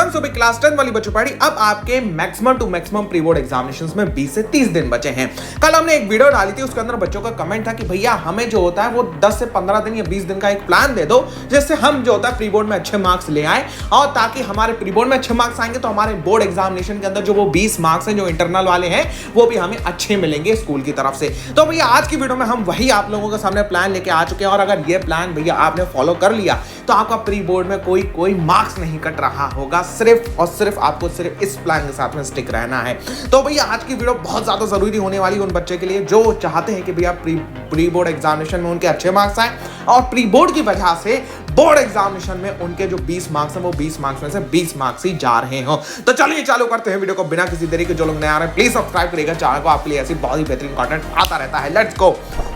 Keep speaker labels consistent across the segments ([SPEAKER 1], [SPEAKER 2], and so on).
[SPEAKER 1] कम सुबह क्लास 10 वाली बच्चों पार्टी। अब आपके maximum to maximum pre board examinations में 20 से 30 दिन बचे हैं। कल हमने एक वीडियो डाली थी, उसके अंदर बच्चों का कमेंट था कि भैया हमें जो होता है वो 10 से 15 दिन या 20 दिन का एक प्लान दे दो, जिससे हम जो होता है प्री बोर्ड में अच्छे मार्क्स ले आए, और ताकि हमारे प्री बोर्ड में अच्छे मार्क्स आएंगे तो हमारे बोर्ड एग्जामिनेशन के अंदर जो वो 20 मार्क्स हैं जो इंटरनल वाले हैं वो भी हमें अच्छे मिलेंगे स्कूल की तरफ से। तो भैया आज की वीडियो में हम वही आप लोगों के सामने प्लान लेके आ चुके हैं, और अगर ये प्लान भैया आपने फॉलो कर लिया तो आपका प्री बोर्ड में कोई मार्क्स नहीं कट रहा होगा। सिर्फ और सिर्फ आपको सिर्फ इस प्लान के साथ में स्टिक रहना है। तो भैया आज की वीडियो बहुत ज्यादा जरूरी होने वाली है उन बच्चे के लिए जो चाहते हैं कि भैया प्री बोर्ड एग्जामिनेशन में उनके अच्छे मार्क्स आए, और प्री बोर्ड की वजह से बोर्ड एग्जामिनेशन में उनके जो 20 मार्क्स हैं वो 20 मार्क्स में से 20 मार्क्स ही जा रहे हो। तो चलिए चालू करते हैं वीडियो को बिना किसी देरी के। जो लोग नए आ रहे हैं प्लीज सब्सक्राइब करिएगा चैनल को, आपके लिए ऐसी बहुत ही बेहतरीन कंटेंट आता रहता है। Let's go.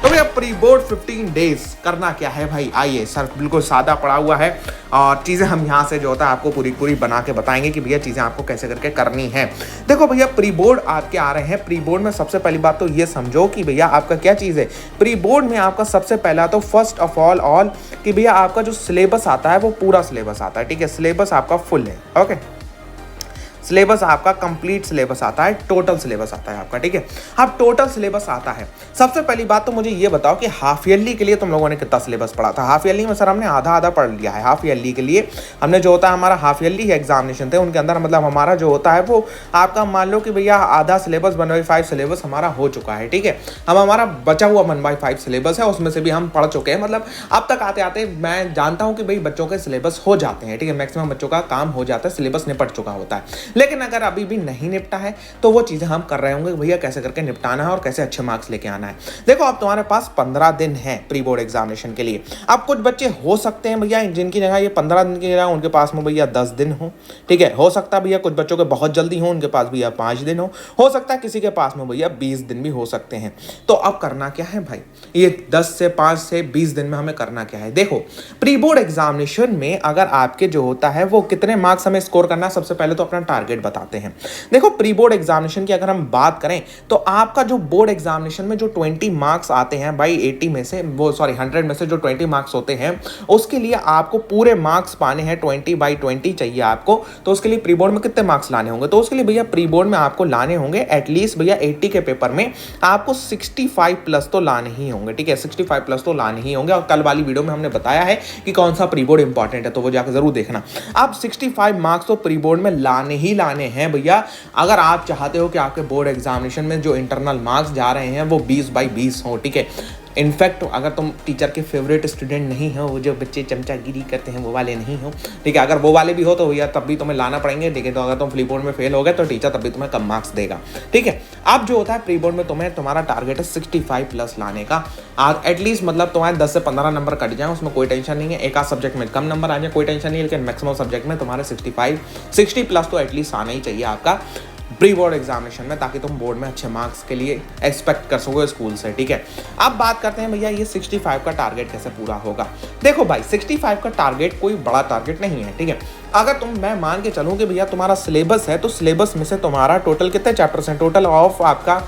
[SPEAKER 1] तो भैया प्री बोर्ड 15 डेज करना क्या है भाई, आइए सर बिल्कुल सादा पड़ा हुआ है, और चीजें हम यहाँ से जो होता है आपको पूरी बना के बताएंगे कि भैया चीजें आपको कैसे करके करनी है। देखो भैया प्री बोर्ड आपके आ रहे हैं, प्री बोर्ड में सबसे पहली बात तो ये समझो कि भैया आपका क्या चीज है। प्री बोर्ड में आपका सबसे पहला तो फर्स्ट ऑफ ऑल कि भैया आपका जो सिलेबस आता है वो पूरा सिलेबस आता है, ठीक है। सिलेबस आपका फुल है, ओके। सिलेबस आपका कंप्लीट सिलेबस आता है, टोटल सिलेबस आता है आपका, ठीक है। अब टोटल सिलेबस आता है, सबसे पहली बात तो मुझे ये बताओ कि हाफ ईयरली के लिए तुम लोगों ने कितना सिलेबस पढ़ा था। हाफ ईयरली में सर हमने आधा पढ़ लिया है। हाफ ईयरली के लिए हमने जो होता है हमारा हाफ ईयरली एग्जामिनेशन थे उनके अंदर मतलब हमारा जो होता है वो आपका मान लो कि भैया आधा सिलेबस 1/5 सिलेबस हमारा हो चुका है, ठीक है। अब हमारा बचा हुआ 1/5 सिलेबस है, उसमें से भी हम पढ़ चुके हैं। मतलब अब तक आते आते मैं जानता हूँ कि भाई बच्चों के सिलेबस हो जाते हैं, ठीक है। मैक्सिमम बच्चों का काम हो जाता है, सिलेबस निपट चुका होता है। लेकिन अगर अभी भी नहीं निपटा है तो वो चीजें हम कर रहे होंगे भैया कैसे करके निपटाना है और कैसे अच्छे मार्क्स लेके आना है। देखो अब तुम्हारे पास 15 दिन है प्री बोर्ड एग्जामिनेशन के लिए। अब कुछ बच्चे हो सकते हैं भैया जिनकी जगह ये 15 दिन की जगह उनके पास में भैया 10 दिन हो, ठीक है। हो सकता है भैया कुछ बच्चों के बहुत जल्दी हो, उनके पास भैया 5 दिन हो सकता है किसी के पास में भैया 20 दिन भी हो सकते हैं। तो अब करना क्या है भाई, ये 10 से 5 से 20 दिन में हमें करना क्या है। देखो प्री बोर्ड एग्जामिनेशन में अगर आपके जो होता है वो कितने मार्क्स हमें स्कोर करना है, सबसे पहले तो अपना टारगेट बताते हैं। देखो प्री बोर्ड एग्जामिनेशन की अगर हम बात करें तो आपका जो बोर्ड एग्जामिनेशन में जो 20 मार्क्स आते हैं भाई 80 में से वो 100 में से जो 20 मार्क्स होते हैं उसके लिए आपको पूरे मार्क्स पाने हैं, 20/20 चाहिए आपको। तो उसके लिए प्री बोर्ड में कितने मार्क्स लाने होंगे, तो उसके लिए भैया प्री बोर्ड में आपको लाने होंगे एटलीस्ट भैया 80 के पेपर में आपको 65 प्लस तो लाने ही होंगे, ठीक है। 65 प्लस तो लाने ही होंगे, और कल वाली वीडियो में हमने बताया है कि कौन सा प्री बोर्ड इंपॉर्टेंट है, तो वो जाकर जरूर देखना। अब 65 मार्क्स तो प्री बोर्ड में लाने ही लाने हैं भैया। अगर आप चाहते हो कि आपके बोर्ड एग्जामिनेशन में जो इंटरनल मार्क्स जा रहे हैं वो 20/20 हो, ठीक है। इनफैक्ट अगर तुम टीचर के फेवरेट स्टूडेंट नहीं हो, वो जो बच्चे चमचागिरी करते हैं वो वाले नहीं हो, ठीक है। अगर वो वाले भी हो तो भैया तब भी तुम्हें लाना पड़ेंगे, ठीक है। तो अगर तुम प्री बोर्ड में फेल हो गए तो टीचर तब भी तुम्हें कम मार्क्स देगा, ठीक है। अब जो होता है प्री बोर्ड में तुम्हारा टारगेट है 65 प्लस लाने का। एटलीस्ट मतलब तुम्हारे 10 से 15 नंबर कट जाए उसमें कोई टेंशन नहीं है, एक आध सब्जेक्ट में कम नंबर आ जाए कोई टेंशन नहीं है, लेकिन मैक्सिमम सब्जेक्ट में तुम्हारे 60 प्लस तो एटलीस्ट आना ही चाहिए आपका प्री बोर्ड एग्जामिनेशन में, ताकि तुम बोर्ड में अच्छे मार्क्स के लिए एक्सपेक्ट कर सको स्कूल से, ठीक है। अब बात करते हैं भैया ये 65 का टारगेट कैसे पूरा होगा। देखो भाई 65 का टारगेट कोई बड़ा टारगेट नहीं है, ठीक है। अगर मैं मान के चलूँ कि भैया तुम्हारा सिलेबस है तो सिलेबस में से तुम्हारा टोटल कितने चैप्टर्स हैं, टोटल ऑफ आपका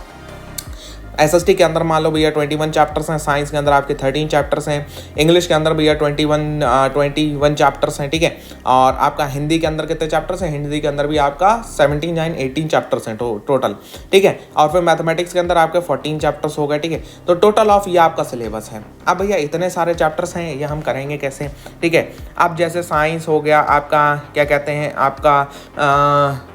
[SPEAKER 1] एसएसटी के अंदर मान लो भैया 21 चैप्टर्स हैं, साइंस के अंदर आपके 13 चैप्टर्स हैं, इंग्लिश के अंदर भैया 21 चैप्टर्स हैं, ठीक है। और आपका हिंदी के अंदर कितने चैप्टर्स हैं, हिंदी के अंदर भी आपका 18 चैप्टर्स हैं टोटल, ठीक है। और फिर मैथमेटिक्स के अंदर आपके 14 चैप्टर्स हो गए, ठीक है। तो टोटल ऑफ ये आपका सिलेबस है। अब भैया इतने सारे चैप्टर्स हैं, ये हम करेंगे कैसे, ठीक है। अब जैसे साइंस हो गया आपका क्या कहते हैं आपका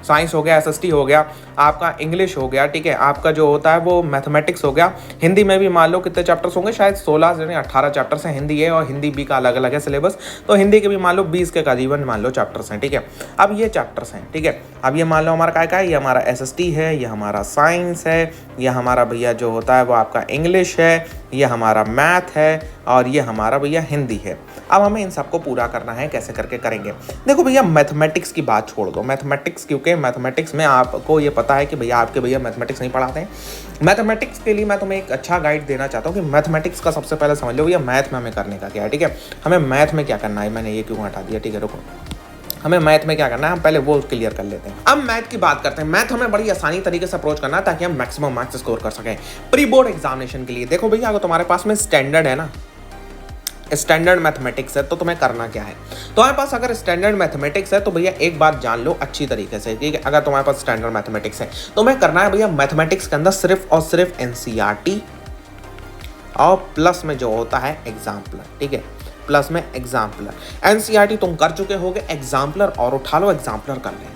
[SPEAKER 1] साइंस हो गया, एसएसटी हो गया, आपका इंग्लिश हो गया, ठीक है। आपका जो होता है वो मैथमेटिक्स हो गया। हिंदी में भी मान लो कितने चैप्टर्स होंगे, शायद 16 यानी 18 चैप्टर्स हैं हिंदी है, और हिंदी बी का अलग अलग है सिलेबस। तो हिंदी के भी मान लो 20 के करीबन मान लो चैप्टर्स हैं, ठीक है। अब ये चैप्टर्स हैं, ठीक है। अब ये मान लो हमारा क्या है, ये हमारा एसएसटी है, ये हमारा साइंस है, ये हमारा भैया जो होता है वो आपका इंग्लिश है, ये हमारा मैथ है, और ये हमारा भैया हिंदी है। अब हमें इन सबको पूरा करना है, कैसे करके करेंगे। देखो भैया मैथमेटिक्स की बात छोड़ दो, मैथमेटिक्स क्योंकि मैथमेटिक्स में आपको ये पता है कि भैया आपके भैया मैथमेटिक्स नहीं पढ़ाते हैं। मैथमेटिक्स के लिए मैं तुम्हें एक अच्छा गाइड देना चाहता हूँ कि मैथमेटिक्स का सबसे पहले समझ लो भैया मैथ में हमें करने का क्या है, ठीक है। हमें मैथ में क्या करना है, मैंने ये क्यों हटा दिया, ठीक है रुको। हमें मैथ में क्या करना है, हम पहले वो क्लियर कर लेते हैं। अब मैथ की बात करते हैं। मैथ हमें बड़ी आसानी तरीके से अप्रोच करना है ताकि हम मैक्सिमम मार्क्स स्कोर कर सकें प्री बोर्ड एग्जामिनेशन के लिए। देखो भैया अगर तुम्हारे पास में स्टैंडर्ड है ना, स्टैंडर्ड मैथमेटिक्स है तो तुम्हें करना क्या है। तुम्हारे पास अगर स्टैंडर्ड मैथमेटिक्स है तो भैया एक बात जान लो अच्छी तरीके से, ठीक है। अगर तुम्हारे पास स्टैंडर्ड मैथमेटिक्स है तो तुम्हें करना है भैया मैथमेटिक्स के अंदर सिर्फ और सिर्फ एनसीईआरटी और प्लस में जो होता है एग्जाम्पलर, ठीक है, प्लस में एग्जाम्पलर। एनसीईआरटी तुम कर चुके होगे, एग्जाम्पलर और उठा लो, एग्जाम्पलर कर लेना।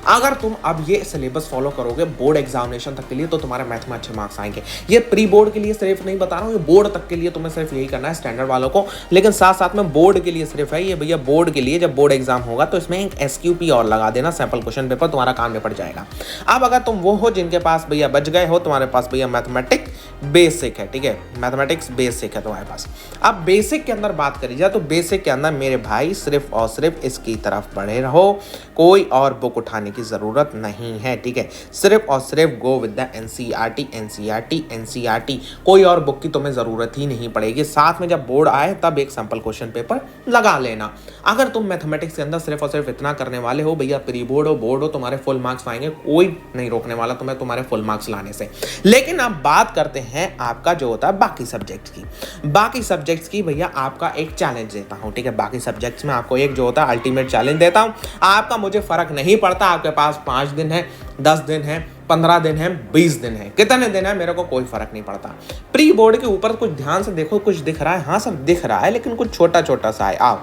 [SPEAKER 1] अगर तुम अब ये सिलेबस फॉलो करोगे बोर्ड एग्जामिनेशन तक के लिए तो तुम्हारे मैथ में अच्छे मार्क्स आएंगे। ये प्री बोर्ड के लिए सिर्फ नहीं बता रहा हूँ, ये बोर्ड तक के लिए तुम्हें सिर्फ यही करना है स्टैंडर्ड वालों को, लेकिन साथ साथ में बोर्ड के लिए सिर्फ है ये भैया। बोर्ड के लिए जब बोर्ड एग्जाम होगा तो इसमें एक एसक्यूपी और लगा देना, सैंपल क्वेश्चन पेपर, तुम्हारा काम निपट जाएगा। अब अगर तुम वो हो जिनके पास भैया बच गए हो, तुम्हारे पास भैया मैथमेटिक्स बेसिक है, ठीक है, मैथमेटिक्स बेसिक है तुम्हारे पास। अब बेसिक के अंदर बात करी जाए तो बेसिक के अंदर मेरे भाई सिर्फ और सिर्फ इसकी तरफ बढ़े रहो, कोई और बुक उठाने की जरूरत नहीं है, ठीक है। सिर्फ और सिर्फ go with the NCERT NCERT NCERT, कोई और बुक की तुम्हें जरूरत ही नहीं पड़ेगी। साथ में जब बोर्ड आए तब एक सैंपल क्वेश्चन पेपर लगा लेना। अगर तुम मैथमेटिक्स के अंदर सिर्फ और सिर्फ इतना करने वाले हो भैया, प्री बोर्ड हो बोर्ड हो, तुम्हारे फुल मार्क्स आएंगे, कोई नहीं रोकने वाला तुम्हें तुम्हारे फुल मार्क्स लाने से। लेकिन अब बात करते हैं आपका जो होता है बाकी सब्जेक्ट्स की। बाकी सब्जेक्ट्स की भैया आपका एक चैलेंज देता हूं, ठीक है। बाकी सब्जेक्ट्स में आपको एक जो होता है अल्टीमेट चैलेंज देता हूं। आपका मुझे फर्क नहीं पड़ता, आपके पास 5 दिन है, 10 दिन है, 15 दिन है, 20 दिन है, कितने दिन है मेरे को कोई फर्क नहीं पड़ता। प्री बोर्ड के ऊपर कुछ ध्यान से देखो, कुछ दिख रहा है, हाँ सब दिख रहा है, लेकिन कुछ छोटा छोटा सा है। आओ,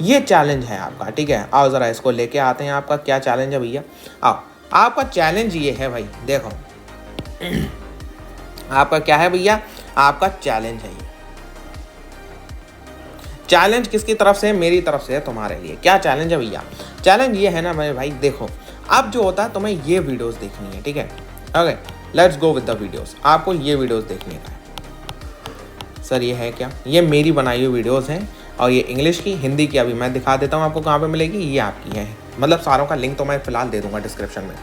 [SPEAKER 1] ये चैलेंज है आपका, ठीक है। आओ जरा इसको लेके आते हैं। आपका क्या चैलेंज है भैया? आओ, आपका चैलेंज ये है भाई, देखो आपका क्या है भैया, आपका चैलेंज है ये। चैलेंज किसकी तरफ से है? मेरी तरफ से है तुम्हारे लिए। क्या चैलेंज है भैया? चैलेंज ये है ना मेरे भाई, देखो अब जो होता है तुम्हें ये वीडियोस देखनी है, ठीक है। Okay, let's go with the videos. आपको ये वीडियोस देखने का है। सर ये है क्या? ये मेरी बनाई हुई वीडियोस हैं और ये इंग्लिश की, हिंदी की अभी मैं दिखा देता हूँ आपको कहाँ पे मिलेगी। ये आपकी है, मतलब सारों का लिंक तो मैं फिलहाल दे दूंगा डिस्क्रिप्शन में।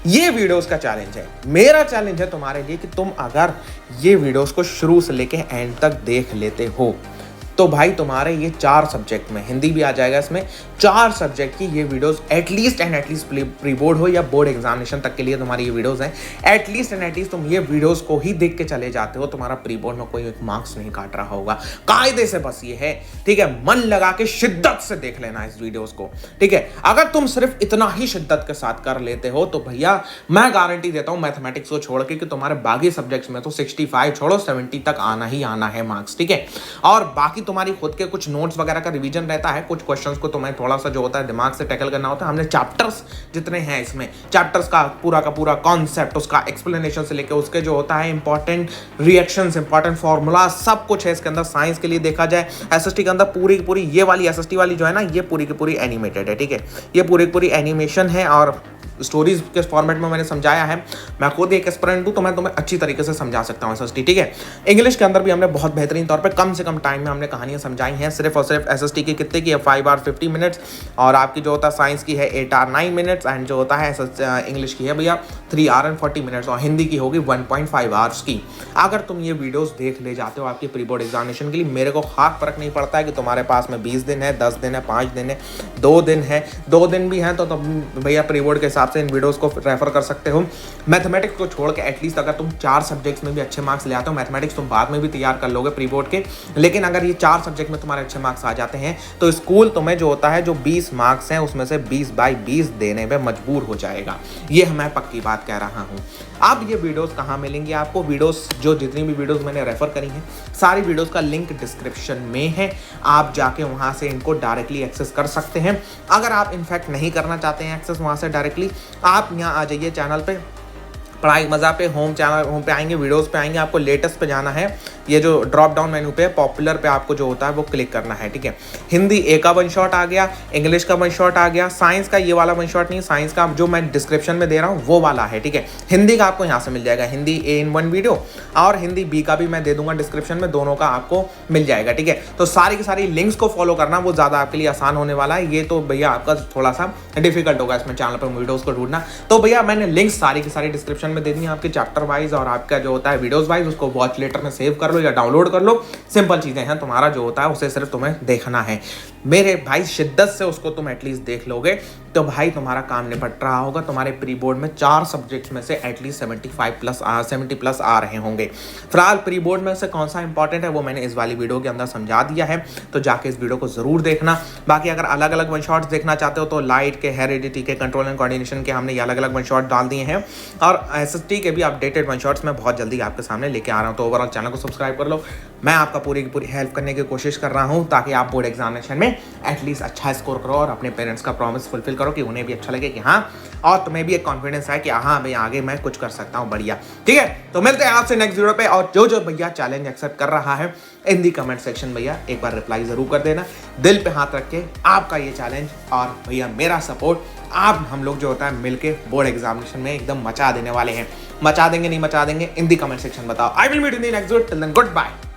[SPEAKER 1] ये वीडियोस का चैलेंज है, मेरा चैलेंज है तुम्हारे लिए कि तुम अगर ये वीडियोस को शुरू से लेके एंड तक देख लेते हो तो भाई तुम्हारे ये 4 सब्जेक्ट में, हिंदी भी आ जाएगा इसमें, 4 सब्जेक्ट की ये videos at least and at least pre board हो या बोर्ड एग्जामिनेशन तक के लिए तुम्हारी ये वीडियोस हैं। एटलीस्ट एंड एटलीस्ट तुम ये वीडियोस को ही देख के चले जाते हो, तुम्हारा प्री बोर्ड में कोई एक मार्क्स नहीं काट रहा होगा। कायदे से बस ये है, ठीक है, मन लगा के शिद्दत से देख लेना इस वीडियोस को, ठीक है। अगर तुम सिर्फ इतना ही शिद्दत के साथ कर लेते हो तो भैया मैं गारंटी देता हूं मैथमेटिक्स को छोड़ के कि तुम्हारे बाकी सब्जेक्ट्स में तो 65 छोड़ो 70 तक आना ही आना है मार्क्स, ठीक है। और बाकी तुम्हारी खुद के कुछ नोट्स वगैरह का रिवीजन रहता है, कुछ क्वेश्चंस को तुम्हें थोड़ा सा जो होता है दिमाग से टैकल करना होता है। हमने चैप्टर्स जितने हैं इसमें, चैप्टर्स का पूरा कॉन्सेप्ट, उसका एक्सप्लेनेशन से लेकर उसके जो होता है इंपॉर्टेंट रिएक्शंस, इंपॉर्टेंट फॉर्मूला, सब कुछ है इसके अंदर। साइंस के लिए देखा जाए एसएसटी के अंदर पूरी ये वाली एसएसटी वाली जो है ना, ये पूरी की पूरी एनिमेटेड है, ठीक है। ये पूरी एनिमेशन है और स्टोरीज के फॉर्मेट में मैंने समझाया है। मैं खुद एक एस्पिरेंट हूं तो मैं तुम्हें अच्छी तरीके से समझा सकता हूं एसएसटी, ठीक है। इंग्लिश के अंदर भी हमने बहुत बेहतरीन तौर पे कम से कम टाइम में हमने कहानियां समझाई हैं। सिर्फ और सिर्फ एसएसटी की कितने की है? 5 आवर 50 मिनट्स, और आपकी जो होता है साइंस की है 8 आवर 9 मिनट्स, एंड जो होता है इंग्लिश की है भैया 3 आवर एंड 40 मिनट्स, और हिंदी की होगी 1.5 आवर्स की। अगर तुम ये वीडियोस देख ले जाते हो आपकी प्री बोर्ड एग्जामिनेशन के लिए, मेरे को खास फर्क नहीं पड़ता है कि तुम्हारे पास में 20 दिन है, 10 दिन है, 5 दिन है, 2 दिन है, 2 दिन भी है तो तुम भैया प्री बोर्ड के हिसाब से इन वीडियोस को रेफर कर सकते हो। मैथमेटिक्स को छोड़ के एटलीस्ट अगर तुम 4 सब्जेक्ट्स में भी अच्छे मार्क्स ले आते हो, मैथमेटिक्स तुम बाद में भी तैयार कर लोगे प्री बोर्ड के, लेकिन अगर ये 4 सब्जेक्ट में तुम्हारे अच्छे मार्क्स आ जाते हैं तो स्कूल तुम्हें जो होता है जो 20 मार्क्स हैं उसमें से 20 बाई 20 देने में मजबूर हो जाएगा। ये मैं पक्की बात कह रहा हूँ। अब ये वीडियोस कहाँ मिलेंगी आपको? वीडियोस जो जितनी भी वीडियोस मैंने रेफर करी हैं सारी वीडियोस का लिंक डिस्क्रिप्शन में है, आप जाके वहाँ से इनको डायरेक्टली एक्सेस कर सकते हैं। अगर आप इनफैक्ट नहीं करना चाहते हैं एक्सेस वहाँ से डायरेक्टली, आप यहाँ आ जाइए चैनल पे, पढ़ाई मज़ा पे, होम पे आएंगे, वीडियोस पे आएंगे, आपको लेटेस्ट पे जाना है। ये जो ड्रॉप डाउन मेनू पे पॉपुलर पे आपको जो होता है वो क्लिक करना है, ठीक है। हिंदी ए का 1 शॉट आ गया, इंग्लिश का 1 शॉट आ गया, साइंस का ये वाला 1 शॉट नहीं, साइंस का जो मैं डिस्क्रिप्शन में दे रहा हूँ वो वाला है, ठीक है। हिंदी का आपको यहाँ से मिल जाएगा, हिंदी ए इन 1 वीडियो, और हिंदी बी का भी मैं दे दूंगा डिस्क्रिप्शन में, दोनों का आपको मिल जाएगा, ठीक है। तो सारी की सारी लिंक्स को फॉलो करना वो ज़्यादा आपके लिए आसान होने वाला है। ये तो भैया आपका थोड़ा सा डिफिकल्ट होगा इसमें चैनल पर वीडियोज़ को ढूंढना, तो भैया मैंने लिंक्स सारी की सारी डिस्क्रिप्शन में दे दी आपके चैप्टर वाइज, और आपका जो होता है वीडियोज़ वाइज उसको वॉच लेटर में सेव कर लो या डाउनलोड कर लो। सिंपल चीज़ें हैं, तुम्हारा जो होता है उसे सिर्फ तुम्हें देखना है। मेरे भाई शिद्दत से उसको तुम एटलीस्ट देख लोगे तो भाई तुम्हारा काम निपट रहा होगा। तुम्हारे प्री बोर्ड में 4 सब्जेक्ट्स में से एटलीस्ट 70 प्लस आ रहे होंगे। फिलहाल प्री बोर्ड में से कौन सा इंपॉर्टेंट है वो मैंने इस वाली वीडियो के अंदर समझा दिया है, तो जाके इस वीडियो को जरूर देखना। बाकी अगर अलग अलग वन शॉट्स देखना चाहते हो तो लाइट के, हेरिडिटी के, कंट्रोल एंड कोऑर्डिनेशन के हमने ये अलग अलग वन शॉट डाल दिए हैं, और SST के भी अपडेटेड वन शॉट्स मैं बहुत जल्दी आपके सामने लेके आ रहा हूँ। तो ओवरऑल चैनल को सब्सक्राइब कर लो। मैं आपका पूरी की पूरी हेल्प करने की कोशिश कर रहा हूँ ताकि आप बोर्ड एग्जामिनेशन में एटलीस्ट अच्छा स्कोर करो और अपने पेरेंट्स का प्रॉमिस फुलफिल करो कि उन्हें भी अच्छा लगे कि हाँ, और तुम्हें भी एक कॉन्फिडेंस है कि हाँ भाई आगे मैं कुछ कर सकता हूँ। बढ़िया, ठीक है। तो मिलते हैं आपसे नेक्स्ट वीडियो पे, और जो जो भैया चैलेंज एक्सेप्ट कर रहा है इन दी कमेंट सेक्शन भैया एक बार रिप्लाई जरूर कर देना। दिल पे हाथ रख के आपका ये चैलेंज और भैया मेरा सपोर्ट, आप हम लोग जो होता है मिलके बोर्ड एग्जामिनेशन में एकदम मचा देने वाले हैं। मचा देंगे नहीं मचा देंगे इन दी कमेंट सेक्शन बताओ। I will meet in the next video, till then good bye.